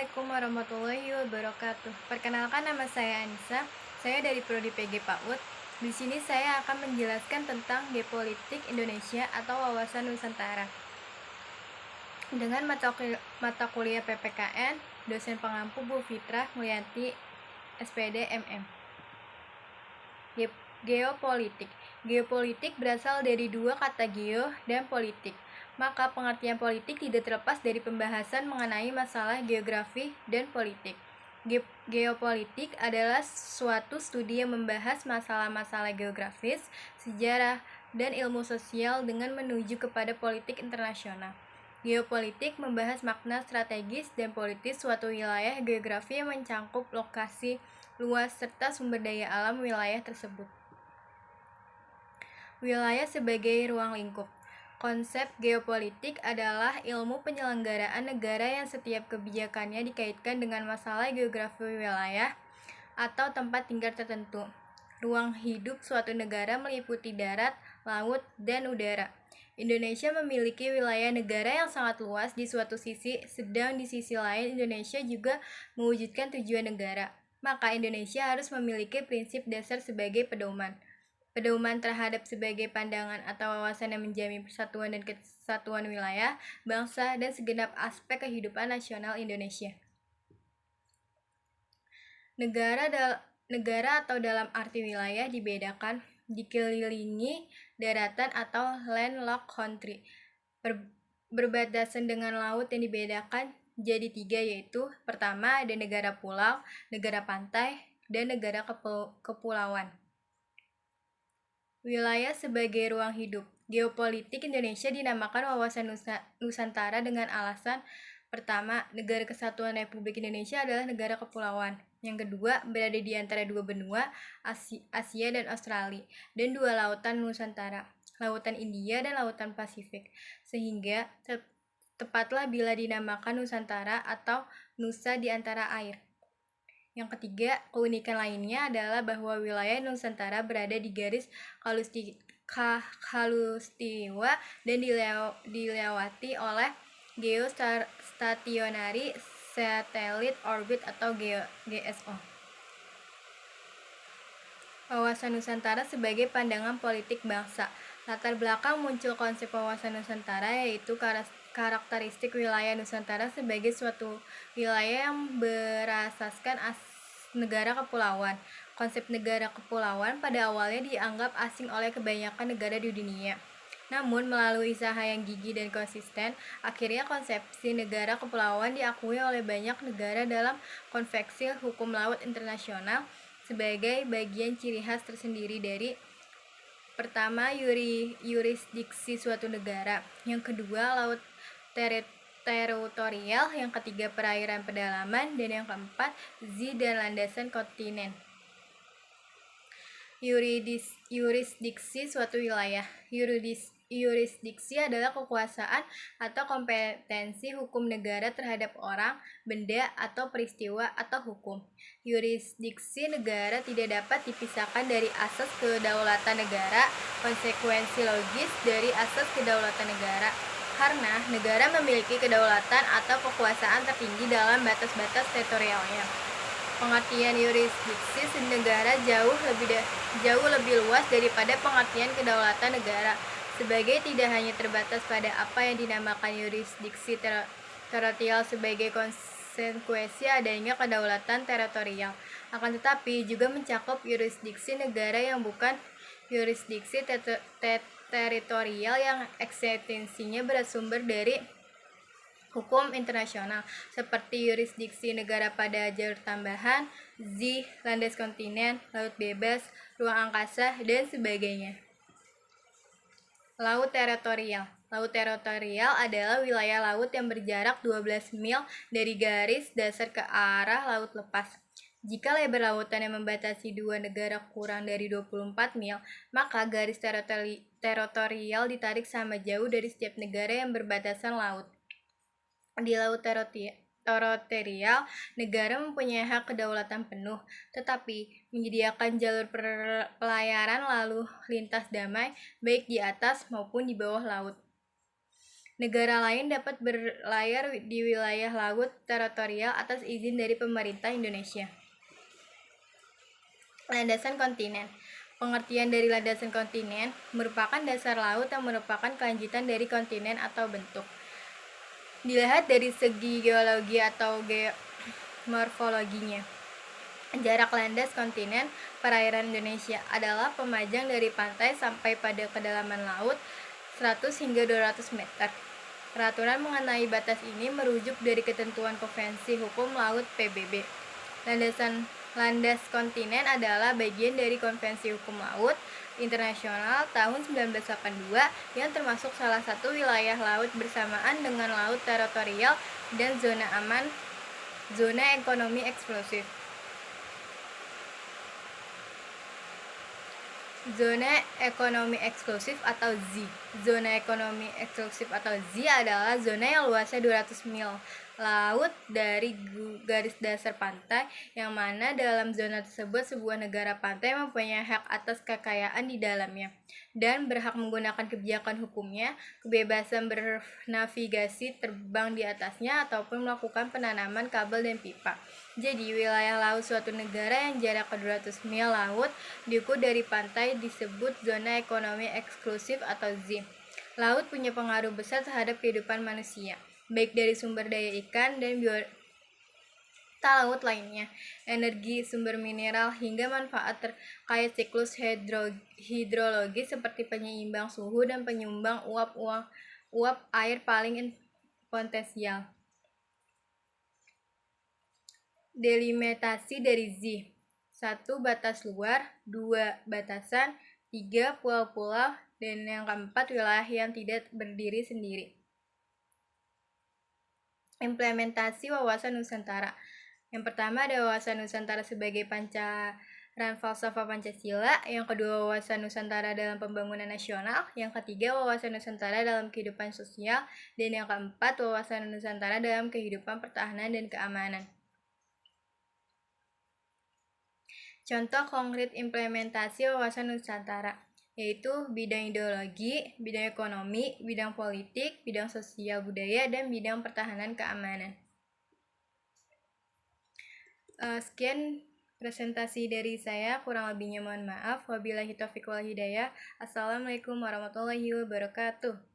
Assalamualaikum warahmatullahi wabarakatuh. Perkenalkan, nama saya Anissa. Saya dari Prodi PG PAUD. Di sini saya akan menjelaskan tentang geopolitik Indonesia atau wawasan Nusantara. Dengan mata kuliah PPKN, dosen pengampu Bu Fitrah Mulyanti, SPD MM. Geopolitik. Geopolitik berasal dari dua kata geo dan politik. Maka pengertian politik tidak terlepas dari pembahasan mengenai masalah geografi dan politik. Geopolitik adalah suatu studi yang membahas masalah-masalah geografis, sejarah, dan ilmu sosial dengan menuju kepada politik internasional. Geopolitik membahas makna strategis dan politis suatu wilayah geografi yang mencakup lokasi luas serta sumber daya alam wilayah tersebut. Wilayah sebagai ruang lingkup. Konsep geopolitik adalah ilmu penyelenggaraan negara yang setiap kebijakannya dikaitkan dengan masalah geografi wilayah atau tempat tinggal tertentu. Ruang hidup suatu negara meliputi darat, laut, dan udara. Indonesia memiliki wilayah negara yang sangat luas di suatu sisi, sedang di sisi lain Indonesia juga mewujudkan tujuan negara. Maka Indonesia harus memiliki prinsip dasar sebagai pedoman terhadap sebagai pandangan atau wawasan yang menjamin persatuan dan kesatuan wilayah, bangsa, dan segenap aspek kehidupan nasional Indonesia. Negara atau dalam arti wilayah dibedakan dikelilingi daratan atau landlocked country. Berbatasan dengan laut yang dibedakan jadi tiga, yaitu pertama ada negara pulau, negara pantai, dan negara kepulauan. Wilayah sebagai ruang hidup. Geopolitik Indonesia dinamakan wawasan Nusantara dengan alasan pertama, negara kesatuan Republik Indonesia adalah negara kepulauan. Yang kedua, berada di antara dua benua, Asia dan Australia, dan dua lautan Nusantara, Lautan India dan Lautan Pasifik. Sehingga tepatlah bila dinamakan Nusantara atau Nusa di antara air. Yang ketiga, keunikan lainnya adalah bahwa wilayah Nusantara berada di garis khatulistiwa dan dilewati oleh geostationary satellite orbit atau GSO. Wawasan Nusantara sebagai pandangan politik bangsa. Latar belakang muncul konsep wawasan Nusantara yaitu karakteristik wilayah Nusantara sebagai suatu wilayah yang berasaskan negara kepulauan. Konsep negara kepulauan pada awalnya dianggap asing oleh kebanyakan negara di dunia. Namun, melalui usaha yang gigih dan konsisten, akhirnya konsepsi negara kepulauan diakui oleh banyak negara dalam konvensi hukum laut internasional sebagai bagian ciri khas tersendiri dari pertama, yurisdiksi suatu negara, yang kedua, laut teritorial, yang ketiga, perairan pedalaman, dan yang keempat, dan landasan kontinen. Yurisdiksi suatu wilayah. Yurisdiksi adalah kekuasaan atau kompetensi hukum negara terhadap orang, benda, atau peristiwa atau hukum. Yurisdiksi negara tidak dapat dipisahkan dari asas kedaulatan negara, konsekuensi logis dari asas kedaulatan negara, karena negara memiliki kedaulatan atau kekuasaan tertinggi dalam batas-batas teritorialnya. Pengertian yurisdiksi negara jauh lebih luas daripada pengertian kedaulatan negara, sebagai tidak hanya terbatas pada apa yang dinamakan yurisdiksi teritorial sebagai konsekuensi adanya kedaulatan teritorial, akan tetapi juga mencakup yurisdiksi negara yang bukan yurisdiksi teritorial yang eksistensinya bersumber dari hukum internasional, seperti yurisdiksi negara pada jalur tambahan, landas kontinen, laut bebas, ruang angkasa, dan sebagainya. Laut teritorial. Laut teritorial adalah wilayah laut yang berjarak 12 mil dari garis dasar ke arah laut lepas. Jika lebar lautan yang membatasi dua negara kurang dari 24 mil, maka garis teritorial ditarik sama jauh dari setiap negara yang berbatasan laut. Di laut teritorial, negara mempunyai hak kedaulatan penuh, tetapi menyediakan jalur pelayaran lalu lintas damai baik di atas maupun di bawah laut. Negara lain dapat berlayar di wilayah laut teritorial atas izin dari pemerintah Indonesia. Landasan kontinen. Pengertian dari landasan kontinen merupakan dasar laut yang merupakan kelanjutan dari kontinen atau bentuk. Dilihat dari segi geologi atau geomorfologinya. Jarak landas kontinen perairan Indonesia adalah pemajang dari pantai sampai pada kedalaman laut 100 hingga 200 meter. Peraturan mengenai batas ini merujuk dari ketentuan Konvensi Hukum Laut PBB. Landas kontinen adalah bagian dari Konvensi Hukum Laut Internasional tahun 1982 yang termasuk salah satu wilayah laut bersamaan dengan laut teritorial dan zona aman, zona ekonomi eksklusif. Zona ekonomi eksklusif atau Z. Zona ekonomi eksklusif atau Z adalah zona yang luasnya 200 mil laut dari garis dasar pantai, yang mana dalam zona tersebut sebuah negara pantai mempunyai hak atas kekayaan di dalamnya dan berhak menggunakan kebijakan hukumnya, kebebasan bernavigasi, terbang di atasnya, ataupun melakukan penanaman kabel dan pipa. Jadi, wilayah laut suatu negara yang jaraknya 200 mil laut diukur dari pantai disebut zona ekonomi eksklusif atau Z. Laut punya pengaruh besar terhadap kehidupan manusia, baik dari sumber daya ikan dan biota laut lainnya, energi, sumber mineral, hingga manfaat terkait siklus hidrologi seperti penyeimbang suhu dan penyumbang uap air paling potensial. Delimitasi dari Z. 1. Batas luar, 2. Batasan, 3. Pulau-pulau, dan yang keempat wilayah yang tidak berdiri sendiri. Implementasi wawasan Nusantara. Yang pertama ada wawasan Nusantara sebagai pancaran falsafah Pancasila, yang kedua wawasan Nusantara dalam pembangunan nasional, yang ketiga wawasan Nusantara dalam kehidupan sosial, dan yang keempat wawasan Nusantara dalam kehidupan pertahanan dan keamanan. Contoh konkret implementasi wawasan Nusantara yaitu bidang ideologi, bidang ekonomi, bidang politik, bidang sosial budaya, dan bidang pertahanan keamanan. Sekian presentasi dari saya, kurang lebihnya mohon maaf. Wabillahi taufiq wal hidayah. Assalamualaikum warahmatullahi wabarakatuh.